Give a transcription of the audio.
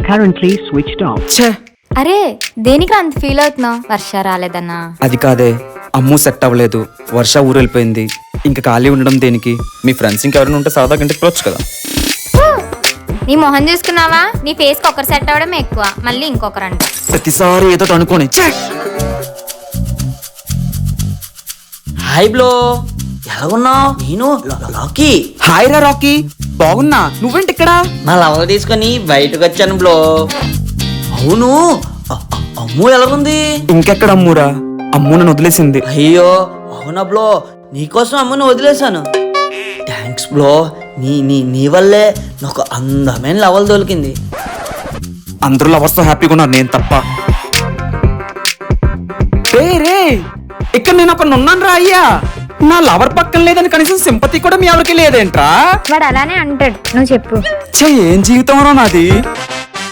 currently switched off. ఛే, అరే దేనికి అంత ఫీల్ అవుతున్నావు? వర్ష రాలేదన్నా? అది కాదే, అమ్ము సెట్ అవ్వలేదు, వర్ష ఊరు వెళ్ళిపోయింది, ఇంకా ఖాళీ ఉండడం దేనికి? మీ ఫ్రెండ్స్ ఇంకెవరైనా ఉంటే సరదాగా ఇంటికి పిలవచ్చు కదా. నీ మొహం చూసుకున్నావా? నీ ఫేస్ కి ఒకరు సెట్ అవ్వడం ఎక్కువ, మళ్ళీ ఇంకొకరంట. ప్రతిసారి ఏదో అనుకోని. హాయ్ బ్లో, ఎలాగున్నావు? నేను లాకీ. హాయ్ రా రాకీ, బాగున్నా, నువ్వేంటి ఇక్కడ? మా లవర్ తీసుకొని బయటకు వచ్చాను బ్లో. అవును, అమ్ము ఎలాగుంది? ఇంకెక్కడ అమ్మురా, అమ్ము నన్ను వదిలేసింది. అయ్యో అవునా బ్లో, నీకోసం అమ్ముని వదిలేశాను. థ్యాంక్స్ బ్లో, నీ నీ నీ వల్లే నాకు అందమైన లవల్ దొరికింది. అందరూ లవర్స్తో హ్యాపీగా ఉన్నారు, నేను తప్ప. రే, ఇక్కడ నేను అక్కడ ఉన్నాను రా అయ్యా. నా లవర్ పక్కన లేదని కనీసం సింపతి కూడా మీ ఎవరికి లేదేంట్రా? వాడు అలానే అంటాడు, నువ్వు చెప్పు. ఛే, ఏం జీవితం రా నాది.